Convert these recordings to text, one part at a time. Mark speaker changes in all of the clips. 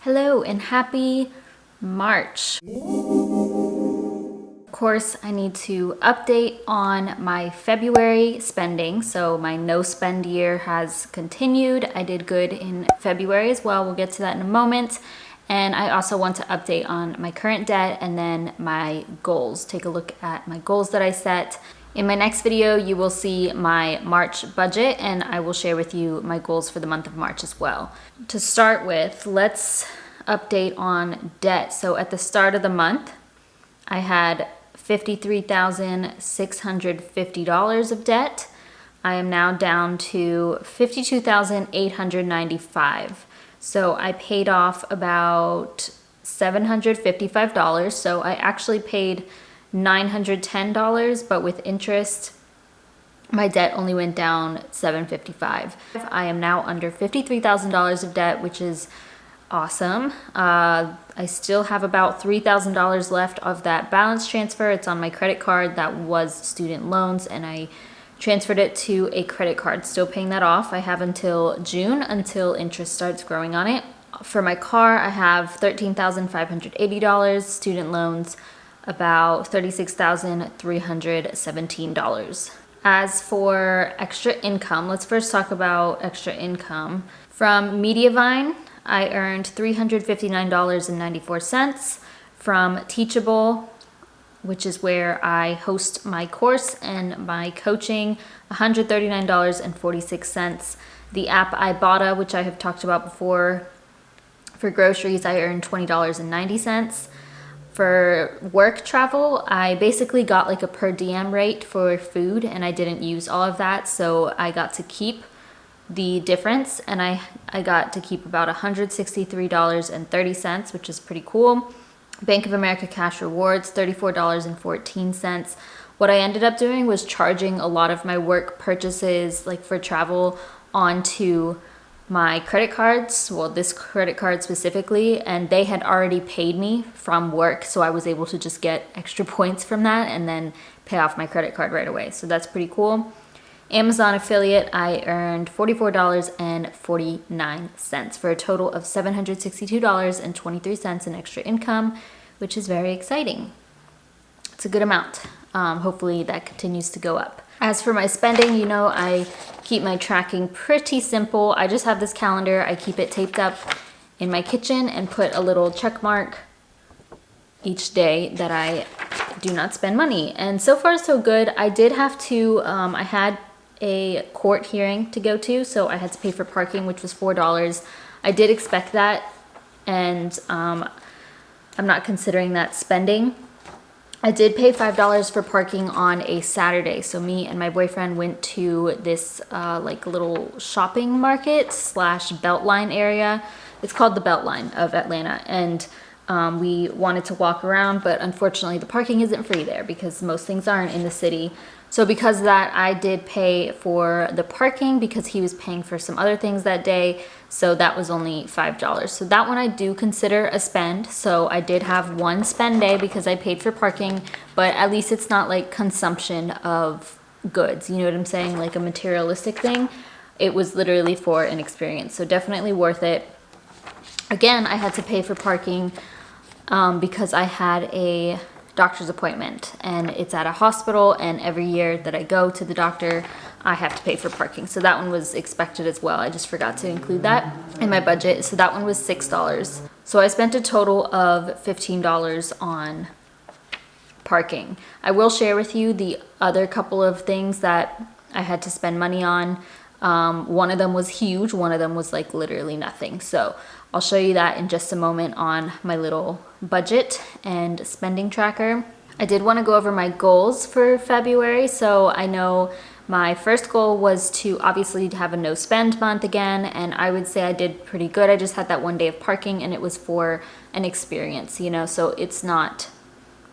Speaker 1: Hello and happy March. Of course, I need to update on my February spending. So my no spend year has continued. I did good in February as well. We'll get to that in a moment. And I also want to update on my current debt and then my goals. Take a look at my goals that I set. In my next video, you will see my March budget and I will share with you my goals for the month of March as well. To start with, let's update on debt. So at the start of the month, I had $53,650 of debt. I am now down to $52,895. So I paid off about $755. So I actually paid $910, but with interest, my debt only went down $755. I am now under $53,000 of debt, which is awesome. I still have about $3,000 left of that balance transfer. It's on my credit card that was student loans, and I transferred it to a credit card. Still paying that off. I have until June until interest starts growing on it. For my car, I have $13,580, student loans about $36,317. As for extra income, let's first talk about extra income. From Mediavine, I earned $359.94. From Teachable, which is where I host my course and my coaching, $139.46. The app Ibotta, which I have talked about before, for groceries, I earned $20.90. For work travel, I basically got like a per diem rate for food and I didn't use all of that, so I got to keep the difference and I got to keep about $163.30, which is pretty cool. Bank of America cash rewards, $34.14. What I ended up doing was charging a lot of my work purchases, like for travel, onto my credit cards, well, this credit card specifically, and they had already paid me from work, so I was able to just get extra points from that and then pay off my credit card right away. So that's pretty cool. Amazon affiliate, I earned $44.49 for a total of $762.23 in extra income, which is very exciting. It's a good amount. Hopefully that continues to go up. As for my spending, you know, I keep my tracking pretty simple. I just have this calendar. I keep it taped up in my kitchen and put a little check mark each day that I do not spend money. And so far, so good. I did have to, I had a court hearing to go to, so I had to pay for parking, which was $4. I did expect that, and I'm not considering that spending. I did pay $5 for parking on a Saturday. So me and my boyfriend went to this like little shopping market / Beltline area. It's called the Beltline of Atlanta. And we wanted to walk around, but unfortunately the parking isn't free there because most things aren't in the city. So because of that, I did pay for the parking because he was paying for some other things that day. So that was only $5. So that one I do consider a spend. So I did have one spend day because I paid for parking, but at least it's not like consumption of goods. You know what I'm saying? Like a materialistic thing. It was literally for an experience. So definitely worth it. Again, I had to pay for parking because I had a doctor's appointment and it's at a hospital, and every year that I go to the doctor I have to pay for parking. So that one was expected as well. I just forgot to include that in my budget. So that one was $6. So I spent a total of $15 on parking. I will share with you the other couple of things that I had to spend money on. One of them was huge, one of them was like literally nothing. So I'll show you that in just a moment on my little budget and spending tracker. I did want to go over my goals for February. So I know my first goal was to obviously have a no spend month again, and I would say I did pretty good. I just had that one day of parking and it was for an experience, you know, so it's not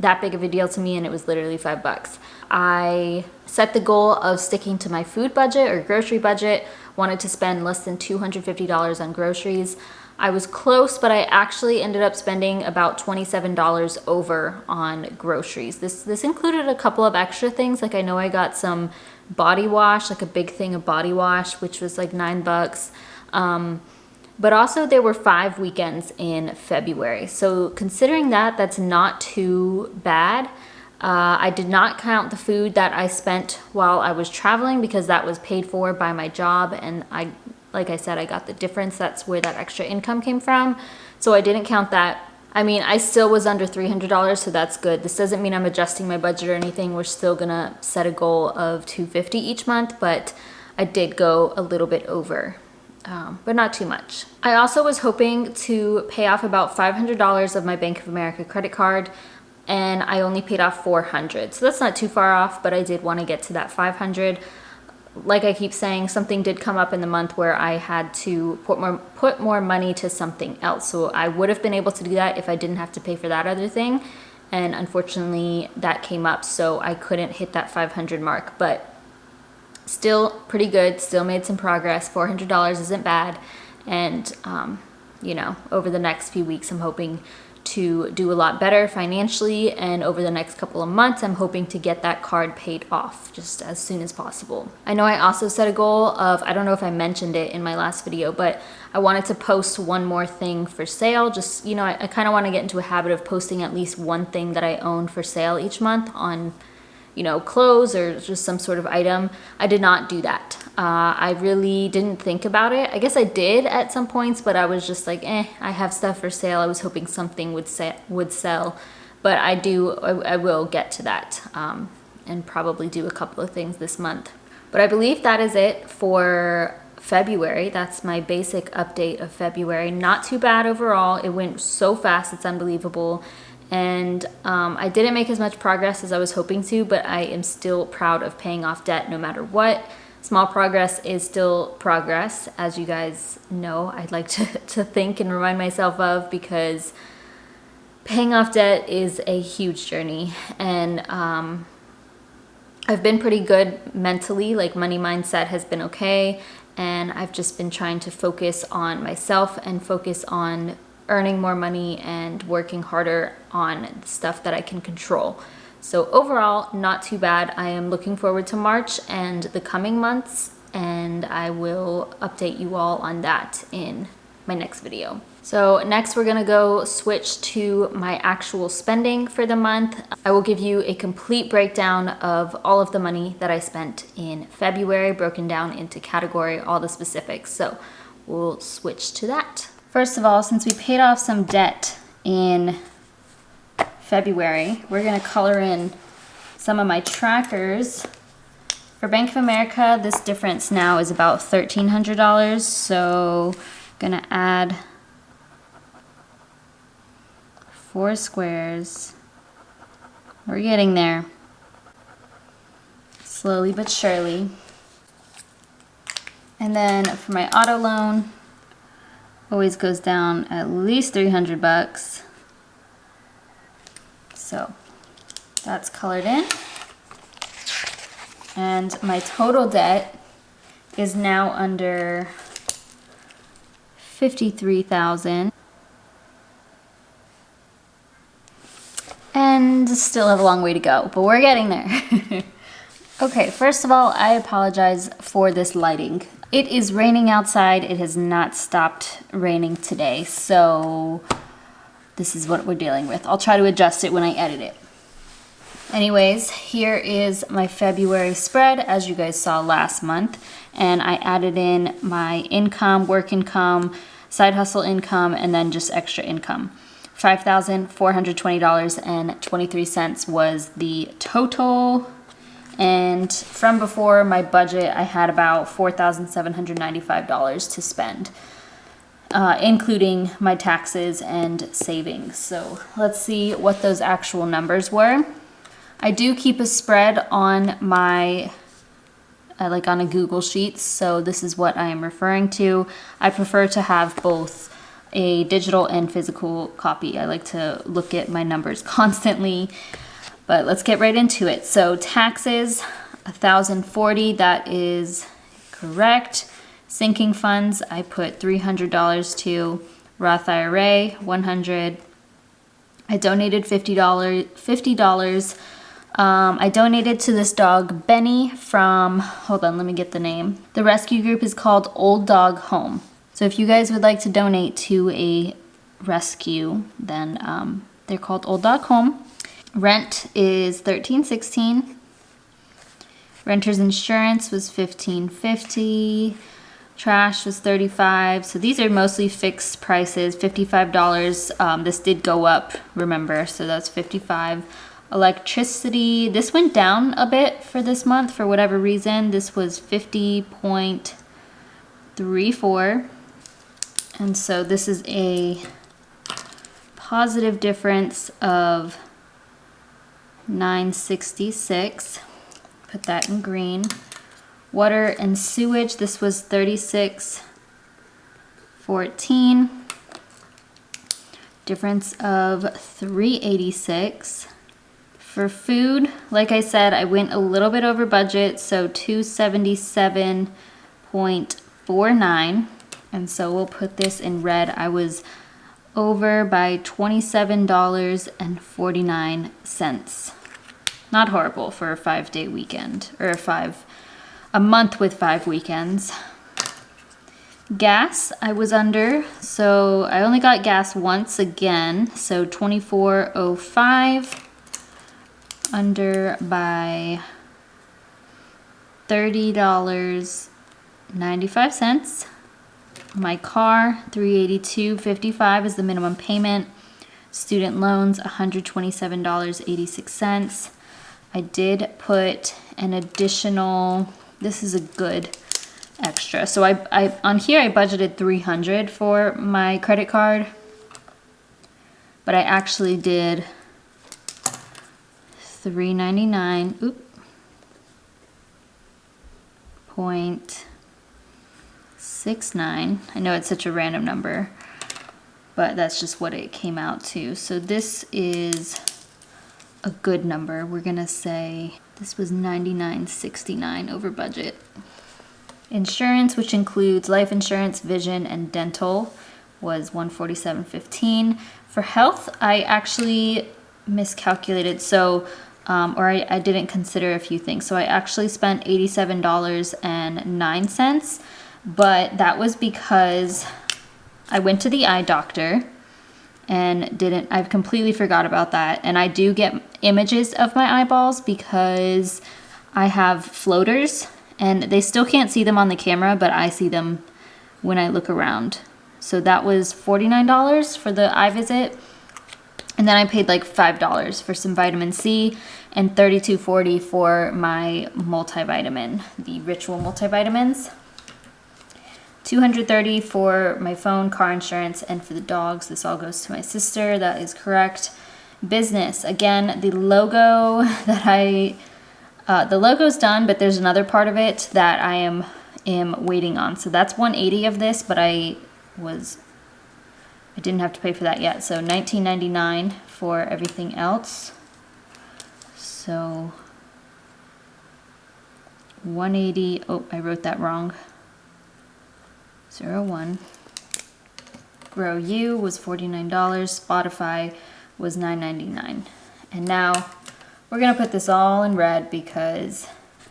Speaker 1: that big of a deal to me, and it was literally $5. I set the goal of sticking to my food budget or grocery budget, wanted to spend less than $250 on groceries. I was close, but I actually ended up spending about $27 over on groceries. This included a couple of extra things. Like I know I got some body wash, like a big thing of body wash, which was like $9. But also there were 5 weekends in February. So considering that, that's not too bad. I did not count the food that I spent while I was traveling because that was paid for by my job, and like I said, I got the difference. That's where that extra income came from. So I didn't count that. I mean, I still was under $300, so that's good. This doesn't mean I'm adjusting my budget or anything. We're still gonna set a goal of $250 each month, but I did go a little bit over, but not too much. I also was hoping to pay off about $500 of my Bank of America credit card, and I only paid off $400. So that's not too far off, but I did want to get to that $500. Like I keep saying, something did come up in the month where I had to put more money to something else. So I would have been able to do that if I didn't have to pay for that other thing. And unfortunately that came up, so I couldn't hit that 500 mark, but still pretty good, still made some progress. $400 isn't bad. And, you know, over the next few weeks, I'm hoping to do a lot better financially, and over the next couple of months I'm hoping to get that card paid off just as soon as possible. I know I also set a goal of, I don't know if I mentioned it in my last video, but I wanted to post one more thing for sale. Just, you know, I kind of want to get into a habit of posting at least one thing that I own for sale each month on, you know, clothes or just some sort of item. I did not do that. I really didn't think about it. I guess I did at some points, but I was just like, I have stuff for sale. I was hoping something would sell, but I will get to that, and probably do a couple of things this month. But I believe that is it for February. That's my basic update of February. Not too bad overall. It went so fast, it's unbelievable. And I didn't make as much progress as I was hoping to, but I am still proud of paying off debt no matter what. Small progress is still progress, as you guys know. I'd like to think and remind myself of, because paying off debt is a huge journey. And I've been pretty good mentally, like money mindset has been okay. And I've just been trying to focus on myself and focus on earning more money and working harder on stuff that I can control. So overall, not too bad. I am looking forward to March and the coming months, and I will update you all on that in my next video. So next we're gonna go switch to my actual spending for the month. I will give you a complete breakdown of all of the money that I spent in February, broken down into category, all the specifics. So we'll switch to that. First of all, since we paid off some debt in February, we're gonna color in some of my trackers. For Bank of America, this difference now is about $1,300, so I'm gonna add 4 squares. We're getting there, slowly but surely. And then for my auto loan, always goes down at least 300 bucks. So that's colored in. And my total debt is now under $53,000. And still have a long way to go, but we're getting there. Okay, first of all, I apologize for this lighting. It is raining outside. It has not stopped raining today, so this is what we're dealing with. I'll try to adjust it when I edit it. Anyways, here is my February spread, as you guys saw last month, and I added in my income, work income, side hustle income, and then just extra income. $5,420.23 was the total. And from before my budget, I had about $4,795 to spend, including my taxes and savings. So let's see what those actual numbers were. I do keep a spread on my, like on a Google Sheets, so this is what I am referring to. I prefer to have both a digital and physical copy. I like to look at my numbers constantly. But let's get right into it. So taxes, $1,040, that is correct. Sinking funds, I put $300 to. Roth IRA, $100. I donated $50. I donated to this dog, Benny, from, hold on, let me get the name. The rescue group is called Old Dog Home. So if you guys would like to donate to a rescue, then they're called Old.Home. Rent is $13.16. Renter's insurance was $15.50. Trash was $35. So these are mostly fixed prices, $55. This did go up, remember, so that's $55. Electricity, this went down a bit for this month for whatever reason. This was 50.34. And so this is a positive difference of $9.66. Put that in green. Water and sewage, this was $36.14. Difference of $3.86. For food, like I said, I went a little bit over budget, so $277.49. And so we'll put this in red. I was over by $27.49. Not horrible for a 5-day weekend, or a month with 5 weekends. Gas, I was under, so I only got gas once again, so $24.05, under by $30.95. My car, $382.55 is the minimum payment. Student loans, $127.86. I did put an additional, this is a good extra. So I on here I budgeted $300 for my credit card, but I actually did $399. Oop. 0.69. I know it's such a random number, but that's just what it came out to. So this is a good number. We're gonna say this was $99.69 over budget. Insurance, which includes life insurance, vision, and dental, was $147.15. For health, I actually miscalculated, so I didn't consider a few things. So I actually spent $87.09, but that was because I went to the eye doctor and I've completely forgot about that. And I do get images of my eyeballs because I have floaters, and they still can't see them on the camera, but I see them when I look around. So that was $49 for the eye visit. And then I paid like $5 for some vitamin C and $32.40 for my multivitamin, the Ritual multivitamins. $230 for my phone, car insurance, and for the dogs. This all goes to my sister. That is correct. Business, again, the logo that the logo's done, but there's another part of it that I am waiting on. So that's $180 of this, but I didn't have to pay for that yet. So $19.99 for everything else. So 180, oh, I wrote that wrong. 01. Grow You was $49. Spotify was $9.99. And now we're gonna put this all in red because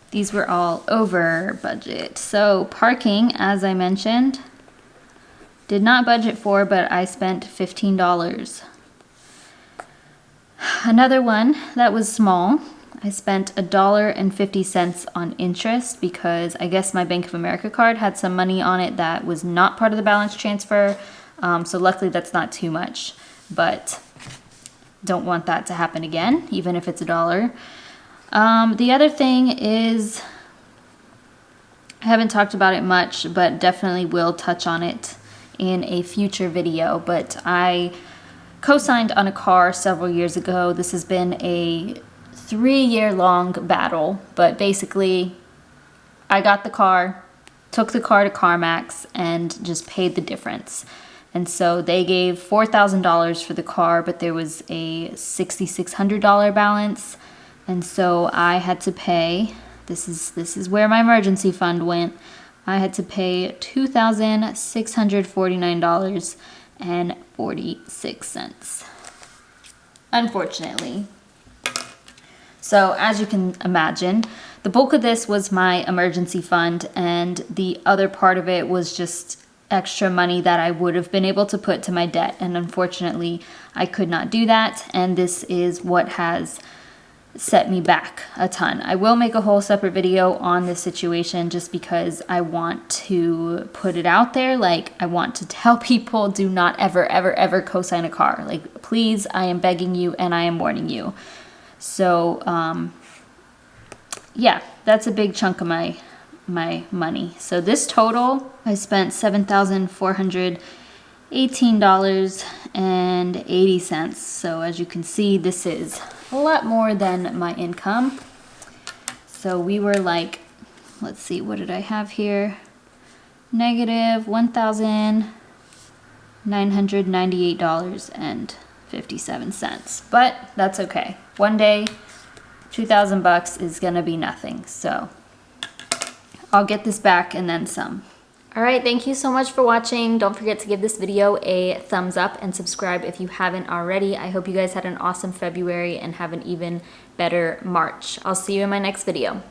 Speaker 1: these were all over budget. So parking, as I mentioned, did not budget for, but I spent $15. Another one that was small, I spent $1.50 on interest because I guess my Bank of America card had some money on it that was not part of the balance transfer. So luckily that's not too much, but don't want that to happen again, even if it's $1. The other thing is, I haven't talked about it much, but definitely will touch on it in a future video, but I co-signed on a car several years ago. This has been a 3-year-long battle, but basically I got the car, took the car to CarMax, and just paid the difference. And so they gave $4,000 for the car, but there was a $6,600 balance, and so I had to pay, this is where my emergency fund went, I had to pay $2,649.46, unfortunately. So as you can imagine, the bulk of this was my emergency fund, and the other part of it was just extra money that I would have been able to put to my debt, and unfortunately I could not do that, and this is what has set me back a ton. I will make a whole separate video on this situation just because I want to put it out there. Like, I want to tell people, do not ever, ever, ever co-sign a car. Like, please, I am begging you and I am warning you. So, yeah, that's a big chunk of my money. So this total, I spent $7,418.80. So as you can see, this is a lot more than my income. So we were like, let's see, what did I have here? Negative $1,998.57. But that's okay. One day, 2,000 bucks is gonna be nothing. So I'll get this back and then some. All right, thank you so much for watching. Don't forget to give this video a thumbs up and subscribe if you haven't already. I hope you guys had an awesome February and have an even better March. I'll see you in my next video.